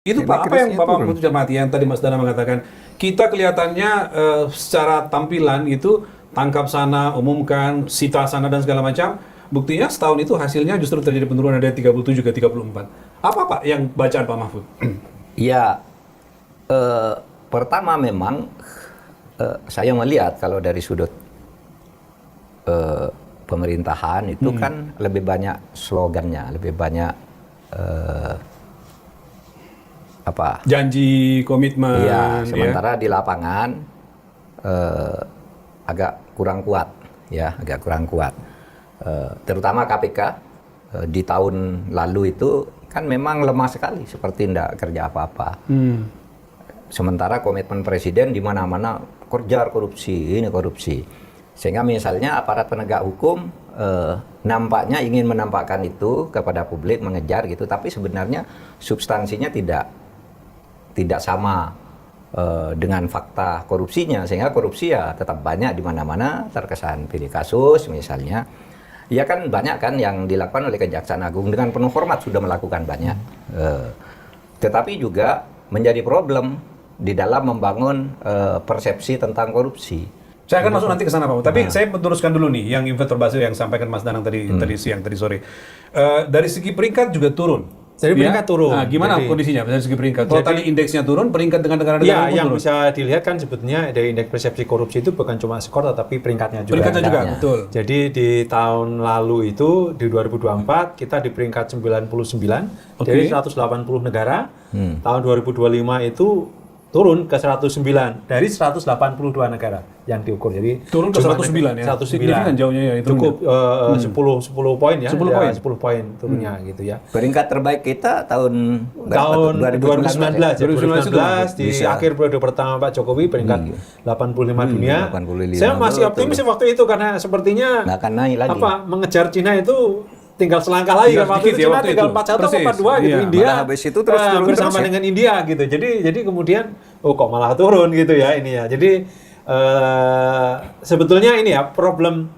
Itu Pak, apa yang Bapak mencermati yang tadi Mas Dana mengatakan, kita kelihatannya secara tampilan itu tangkap sana, umumkan, sita sana dan segala macam. Buktinya setahun itu hasilnya justru terjadi penurunan dari 37 ke 34. Apa Pak yang bacaan Pak Mahfud? Ya, pertama memang saya melihat kalau dari sudut pemerintahan itu kan lebih banyak slogannya, lebih banyak janji, komitmen. Iya, sementara di lapangan agak kurang kuat, ya, agak kurang kuat. Terutama KPK di tahun lalu itu kan memang lemah sekali, seperti tidak kerja apa-apa. Sementara komitmen presiden di mana-mana kejar korupsi, ini korupsi. Sehingga misalnya aparat penegak hukum nampaknya ingin menampakkan itu kepada publik, mengejar gitu, tapi sebenarnya substansinya tidak sama dengan fakta korupsinya, sehingga korupsi ya tetap banyak di mana-mana, terkesan pilih kasus misalnya. Ya kan banyak kan yang dilakukan oleh Kejaksaan Agung dengan penuh hormat sudah melakukan banyak. Tetapi juga menjadi problem di dalam membangun persepsi tentang korupsi. Saya akan masuk nanti ke sana Pak. Tapi saya meneruskan dulu nih yang investor Basel yang sampaikan Mas Danang tadi siang, tadi sore. Dari segi peringkat juga turun. Jadi peringkat turun. Nah, gimana kondisinya dari segi peringkat? Kalau tadi indeksnya turun, peringkat dengan negara-negara yang turun. bisa dilihat kan sebetulnya dari indeks persepsi korupsi itu bukan cuma skor tetapi peringkatnya juga. Peringkatnya juga, betul. Jadi di tahun lalu itu di 2024 kita di peringkat 99 dari 180 negara. Tahun 2025 itu turun ke 109 dari 182 negara yang diukur. Jadi turun ke 109 ya. 109. Signifikan jauhnya ya itu. Cukup 10 poin ya. 10 poin. 10 poin turunnya gitu ya. Peringkat terbaik kita tahun 2019 di akhir periode pertama Pak Jokowi peringkat 85 dunia. 85. Saya masih optimis waktu itu karena sepertinya nggak akan naik lagi. mengejar Cina itu tinggal selangkah lagi kan waktu itu Cina tinggal 41 atau 42 gitu. India habis itu terus turun bersama dengan India gitu. Jadi kemudian kok malah turun gitu ya ini ya. Jadi sebetulnya ini ya problem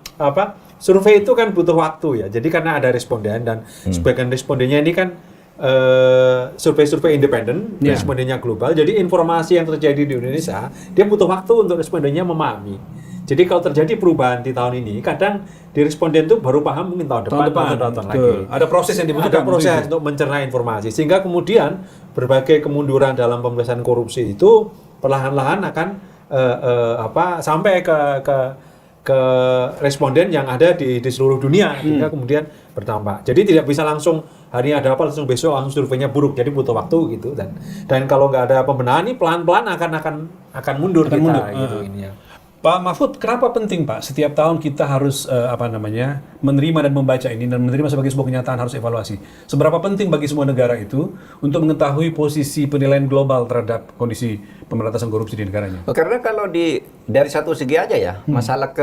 survei itu kan butuh waktu ya. Jadi karena ada responden dan sebagian respondennya ini kan survei-survei independen, respondennya global. Jadi informasi yang terjadi di Indonesia dia butuh waktu untuk respondennya memahami. Jadi kalau terjadi perubahan di tahun ini, kadang di responden itu baru paham mungkin tahun depan atau tahun lagi. Ada proses yang dibutuhkan. Ada proses untuk mencerna informasi. Sehingga kemudian berbagai kemunduran dalam pemberantasan korupsi itu perlahan-lahan akan sampai ke responden yang ada di seluruh dunia. Sehingga kemudian bertambah. Jadi tidak bisa langsung hari ini ada apa langsung besok langsung surveinya buruk. Jadi butuh waktu gitu. Dan kalau nggak ada pembenahan ini pelan-pelan akan mundur gitu ini ya. Pak Mahfud, kenapa penting Pak setiap tahun kita harus menerima dan membaca ini dan menerima sebagai sebuah kenyataan harus evaluasi. Seberapa penting bagi semua negara itu untuk mengetahui posisi penilaian global terhadap kondisi pemberantasan korupsi di negaranya? Karena kalau dari satu segi aja ya, masalah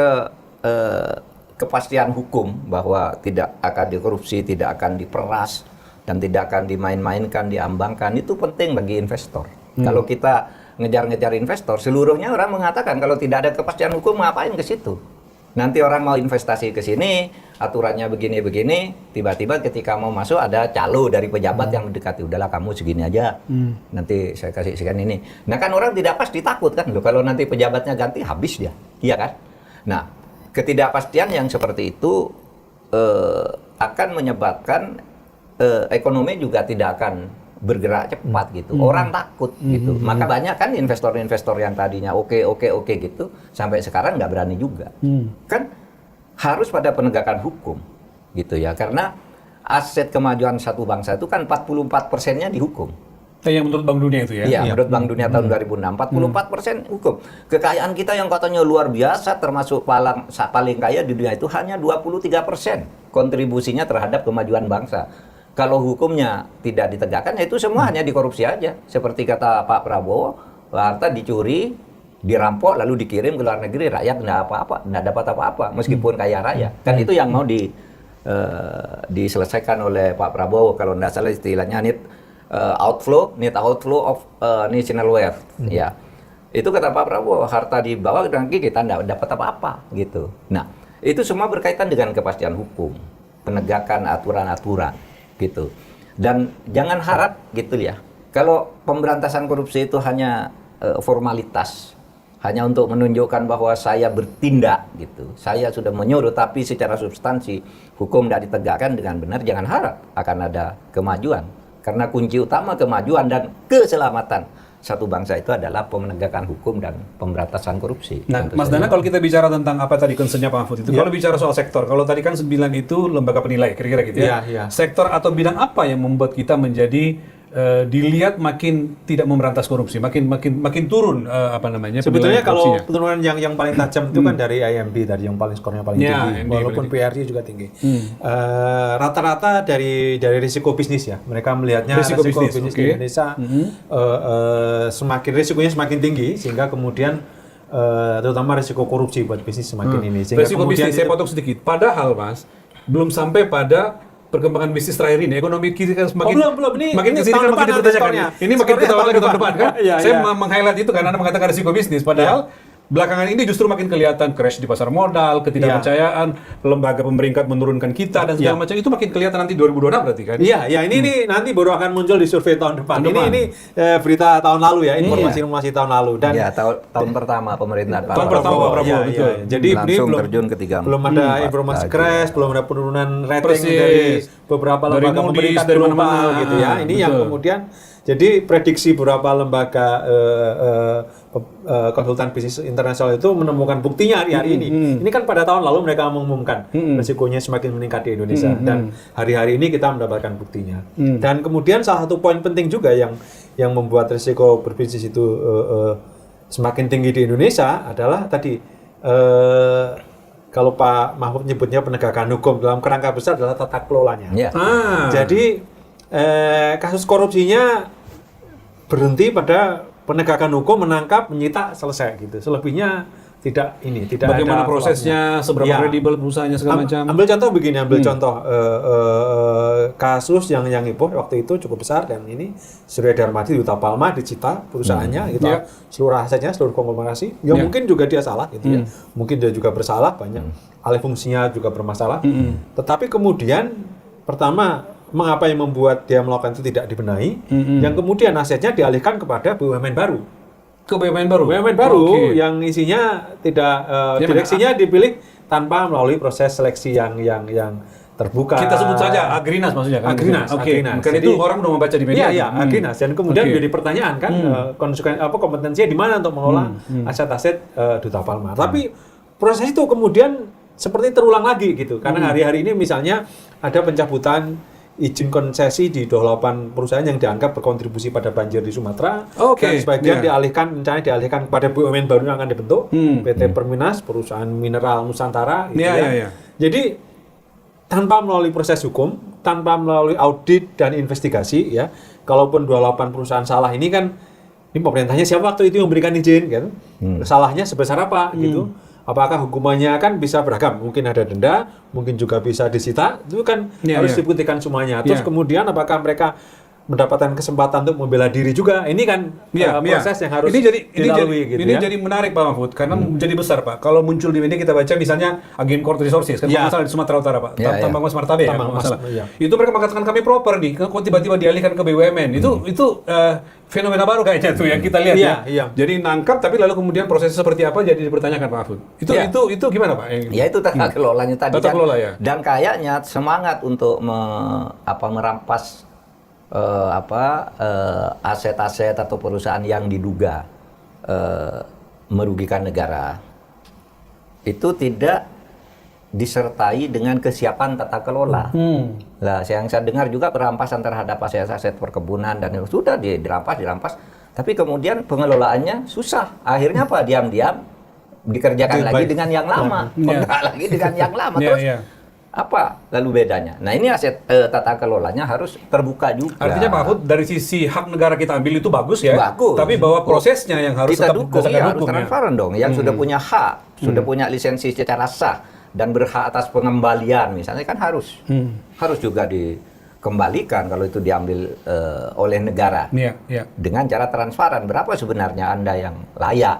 kepastian hukum bahwa tidak akan dikorupsi, tidak akan diperas dan tidak akan dimain-mainkan, diambangkan itu penting bagi investor. Kalau kita ngejar-ngejar investor, seluruhnya orang mengatakan kalau tidak ada kepastian hukum ngapain ke situ. Nanti orang mau investasi ke sini, aturannya begini-begini, tiba-tiba ketika mau masuk ada calo dari pejabat yang mendekati, udahlah kamu segini aja, nanti saya kasih sekian ini. Nah kan orang tidak pasti takut kan, loh kalau nanti pejabatnya ganti habis dia, iya kan? Nah ketidakpastian yang seperti itu akan menyebabkan ekonomi juga tidak akan bergerak cepat gitu. Orang takut gitu. Maka banyak kan investor-investor yang tadinya oke gitu sampai sekarang nggak berani juga. Kan harus pada penegakan hukum gitu ya. Karena aset kemajuan satu bangsa itu kan 44%-nya dihukum. Yang menurut Bank Dunia itu ya? Iya, menurut Bank Dunia tahun 2006, 44% hukum. Kekayaan kita yang katanya luar biasa termasuk paling kaya di dunia itu hanya 23% kontribusinya terhadap kemajuan bangsa. Kalau hukumnya tidak ditegakkan, ya itu semua hanya dikorupsi aja. Seperti kata Pak Prabowo, harta dicuri, dirampok, lalu dikirim ke luar negeri, rakyat nggak dapat apa-apa, meskipun kaya raya. Kan itu yang mau diselesaikan oleh Pak Prabowo, kalau nggak salah istilahnya net outflow of national wealth. Ya, itu kata Pak Prabowo, harta dibawa ke negeri kita nggak dapat apa-apa, gitu. Nah, itu semua berkaitan dengan kepastian hukum, penegakan aturan-aturan. Gitu. Dan jangan harap gitu ya, Kalau pemberantasan korupsi itu hanya formalitas, hanya untuk menunjukkan bahwa saya bertindak gitu, saya sudah menyuruh, tapi secara substansi hukum tidak ditegakkan dengan benar, jangan harap akan ada kemajuan. Karena kunci utama kemajuan dan keselamatan satu bangsa itu adalah penegakan hukum dan pemberantasan korupsi. Nah, Tentu Mas saja. Dana, kalau kita bicara tentang apa tadi concernnya Pak Mahfud itu, kalau bicara soal sektor, kalau tadi kan 9 itu lembaga penilai, kira-kira gitu ya. Sektor atau bidang apa yang membuat kita menjadi dilihat makin tidak memberantas korupsi, makin turun apa namanya? Sebetulnya penilaian kalau korupsinya? penurunan yang paling tajam itu kan dari IMB tadi yang paling skornya paling Ya, tinggi, IMB walaupun paling PRI juga tinggi. Rata-rata dari risiko bisnis ya, mereka melihatnya Risiko risiko bisnis, bisnis oke. di Indonesia semakin risikonya semakin tinggi, sehingga kemudian terutama risiko korupsi buat bisnis semakin ini. Sehingga Risiko kemudian bisnis, saya itu- potong sedikit. Padahal Mas, belum sampai pada perkembangan bisnis terakhir ini, ekonomi kita kan semakin belum. makin Ini kesini tahun kan makin depan dipertanyakan. skornya. Ini makin Skornya ketahuan lagi tahun depan kan? Iya, Saya iya. meng-highlight itu karena Anda mengatakan risiko bisnis. Padahal belakangan ini justru makin kelihatan crash di pasar modal, ketidakpercayaan, lembaga pemeringkat menurunkan kita dan segala macam itu makin kelihatan nanti 2026 berarti kan? Iya, ini nanti baru akan muncul di survei tahun depan. Tahun depan. Ini berita tahun lalu ya, informasi tahun lalu dan Ya, tahun pertama pemerintahan Pak Tahun pertama Pak Prabowo, Iya, betul. iya. Jadi ini langsung belum terjun ke 3. belum ada informasi crash, belum ada penurunan rating Persis. dari beberapa Dari lembaga Moody's, pemerintah dari global mana-mana. gitu ya. Ini yang Betul. kemudian jadi prediksi beberapa lembaga konsultan bisnis internasional itu menemukan buktinya hari ini. Ini kan pada tahun lalu mereka mengumumkan risikonya semakin meningkat di Indonesia dan hari-hari ini kita mendapatkan buktinya. Dan kemudian salah satu poin penting juga yang membuat risiko berbisnis itu semakin tinggi di Indonesia adalah tadi kalau Pak Mahfud nyebutnya penegakan hukum dalam kerangka besar adalah tata kelolanya. Ya. Jadi kasus korupsinya berhenti pada penegakan hukum, menangkap, menyita, selesai gitu. Selebihnya tidak Bagaimana ada prosesnya, seberapa Ya. kredibel perusahaannya segala macam. Ambil contoh begini, contoh kasus yang heboh waktu itu cukup besar dan ini Surya Darmadi di Utah Palma disita perusahaannya gitu, Ya. seluruh asetnya, seluruh konglomerasi. Ya mungkin juga dia salah gitu ya, mungkin dia juga bersalah banyak, alih fungsinya juga bermasalah. Tetapi kemudian pertama mengapa yang membuat dia melakukan itu tidak dibenahi? Yang kemudian asetnya dialihkan kepada BUMN baru. Ke BUMN baru? BUMN baru Oke. yang isinya tidak Ya, direksinya dipilih tanpa melalui proses seleksi yang terbuka. Kita sebut saja Agrinas maksudnya kan? Agrinas, Oke. Agrinas. Karena Jadi- itu orang udah membaca di media. Iya, Agrinas. Dan kemudian Oke. jadi pertanyaan kan kompetensinya di mana untuk mengelola aset-aset Duta Palma. Tapi proses itu kemudian seperti terulang lagi gitu. Karena hari-hari ini misalnya ada pencabutan izin konsesi di 28 perusahaan yang dianggap berkontribusi pada banjir di Sumatera. Oke, Dan sebagian iya. dialihkan kepada BUMN baru yang akan dibentuk, PT Perminas, perusahaan mineral Nusantara gitu Iya, ya. iya, iya. Jadi tanpa melalui proses hukum, tanpa melalui audit dan investigasi ya, kalaupun 28 perusahaan salah ini kan, ini pemerintahnya siapa waktu itu yang memberikan izin kan? Salahnya sebesar apa gitu? Apakah hukumannya kan bisa beragam? Mungkin ada denda, mungkin juga bisa disita. Itu kan Iya, harus iya. dibuktikan semuanya. Terus Iya. kemudian apakah mereka mendapatkan kesempatan untuk membela diri juga? Ini kan Iya, proses yang harus ini dilalui gitu ini ya. jadi menarik Pak Mahfud karena menjadi besar Pak. Kalau muncul di media kita baca misalnya Agen Court Resources kan Ya. masalah di Sumatera Utara Pak. Ya, ya. Tambang emas Martabe ya Tambang kalau nggak emas, salah. iya. Itu mereka mengatakan kami proper nih, kok tiba-tiba dialihkan ke BUMN. Itu fenomena baru kayaknya tuh yang kita lihat Iya, ya. iya. Jadi nangkap tapi lalu kemudian prosesnya seperti apa jadi dipertanyakan Pak Mahfud. Ya. Itu gimana Pak? Ya itu tata kelolanya tadi Tata kan. kelola, ya. Dan kayaknya semangat untuk merampas aset-aset atau perusahaan yang diduga merugikan negara itu tidak disertai dengan kesiapan tata kelola. Nah, yang saya dengar juga perampasan terhadap aset-aset perkebunan dan itu sudah dirampas, tapi kemudian pengelolaannya susah. Akhirnya apa? Diam-diam dikerjakan lagi dengan yang lama, kontrak lagi dengan yang lama. Iya, Terus iya. apa lalu bedanya? Nah ini aset tata kelolanya harus terbuka juga. Artinya Pak Mahfud dari sisi hak negara kita ambil itu bagus ya. Bagus. Tapi bahwa prosesnya yang harus kita tetap dukung, berdasarkan ya, harus hukum ya. transparan dong. Yang sudah punya hak, sudah punya lisensi secara sah dan berhak atas pengembalian misalnya kan harus juga dikembalikan kalau itu diambil oleh negara. Iya, iya. Dengan cara transparan berapa sebenarnya Anda yang layak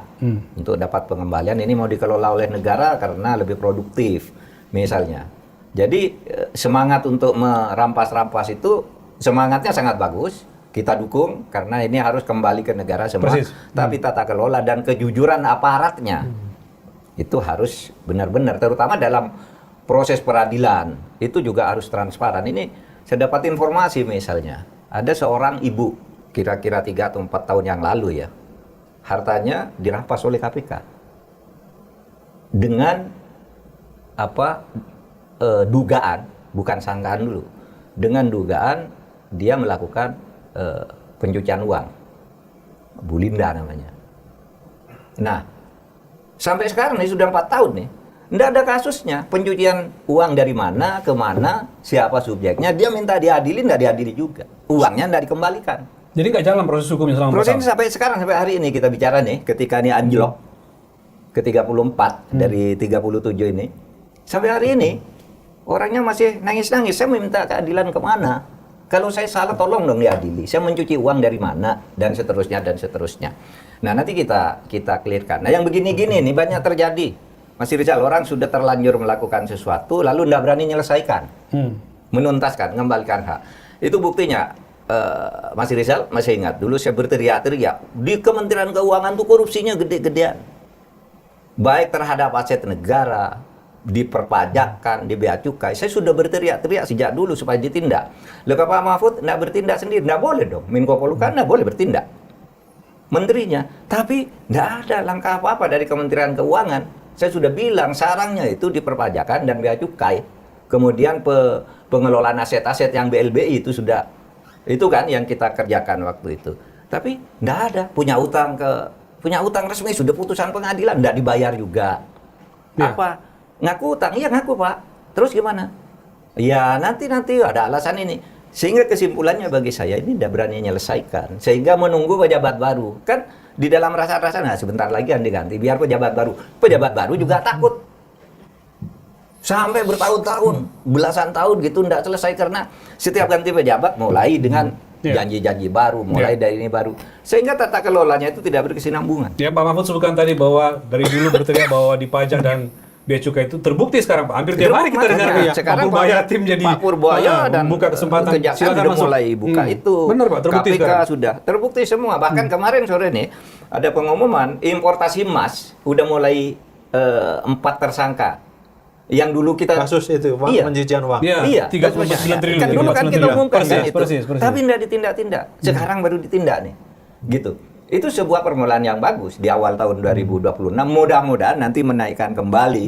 untuk dapat pengembalian ini mau dikelola oleh negara karena lebih produktif misalnya. Jadi semangat untuk merampas-rampas itu semangatnya sangat bagus. kita dukung karena ini harus kembali ke negara semua. Persis. Tapi tata kelola dan kejujuran aparatnya itu harus benar-benar, terutama dalam proses peradilan itu juga harus transparan. Ini saya dapat informasi misalnya ada seorang ibu kira-kira 3 atau 4 tahun yang lalu ya, hartanya dirampas oleh KPK dengan dugaan, bukan sangkaan dulu, dengan dugaan dia melakukan pencucian uang, Bu Linda namanya. Nah, sampai sekarang nih sudah 4 tahun nih, tidak ada kasusnya pencucian uang dari mana, kemana, siapa subjeknya, dia minta diadili, tidak diadili juga, uangnya tidak dikembalikan. Jadi nggak jalan proses hukumnya selama Proses bertahun. sampai sekarang, sampai hari ini kita bicara nih, ketika ini anjlok ke 34 dari 37 ini, sampai hari ini orangnya masih nangis-nangis. Saya minta keadilan kemana? Kalau saya salah tolong dong diadili. Saya mencuci uang dari mana dan seterusnya dan seterusnya. Nah nanti kita clearkan. Nah yang begini-gini nih banyak terjadi. Mas Rizal, orang sudah terlanjur melakukan sesuatu lalu tidak berani menyelesaikan, menuntaskan, mengembalikan hak. Itu buktinya. Mas Rizal masih ingat dulu saya berteriak-teriak di Kementerian Keuangan tuh korupsinya gede-gedean, baik terhadap aset negara, di perpajakan, di bea cukai. Saya sudah berteriak-teriak sejak dulu supaya ditindak. Lalu Pak Mahfud tidak bertindak sendiri, tidak boleh dong. Menko Polhukam tidak boleh bertindak, menterinya. Tapi tidak ada langkah apa-apa dari Kementerian Keuangan. Saya sudah bilang sarangnya itu di perpajakan dan bea cukai. Kemudian pengelolaan aset-aset yang BLBI itu sudah. Itu kan yang kita kerjakan waktu itu. Tapi tidak ada. Punya utang resmi, sudah putusan pengadilan, tidak dibayar juga. Ya. Apa? Ngaku utang? Iya ngaku Pak. Terus gimana? Ya nanti ada alasan ini. Sehingga kesimpulannya bagi saya ini tidak berani menyelesaikan. Sehingga menunggu pejabat baru. Kan di dalam rasa-rasa, nah sebentar lagi kan diganti. Biar pejabat baru. Pejabat baru juga takut. Sampai bertahun-tahun, belasan tahun gitu tidak selesai karena setiap ganti pejabat mulai dengan janji-janji baru, mulai dari ini baru. Sehingga tata kelolanya itu tidak berkesinambungan. Ya Pak Mahfud sebutkan tadi bahwa dari dulu berteriak bahwa di pajak dan bea cukai itu terbukti sekarang Pak. Hampir tiap hari kita dengar ya. Sekarang Pak Purbaya tim jadi Pak Purbaya dan membuka kesempatan. Kejaksaan Silakan sudah masuk. mulai buka itu. Benar Pak, terbukti KPK sekarang. sudah terbukti semua. Bahkan kemarin sore nih ada pengumuman importasi emas udah mulai 4 tersangka. Yang dulu kita Kasus itu, Pak, Iya. pencucian uang. Iya, 39 triliun. Kan dulu kan 39 kita triliun. umumkan Persis, kan itu. persis. Tapi tidak ditindak-tindak. Sekarang baru ditindak nih. Gitu. Itu sebuah permulaan yang bagus di awal tahun 2026. Mudah-mudahan nanti menaikkan kembali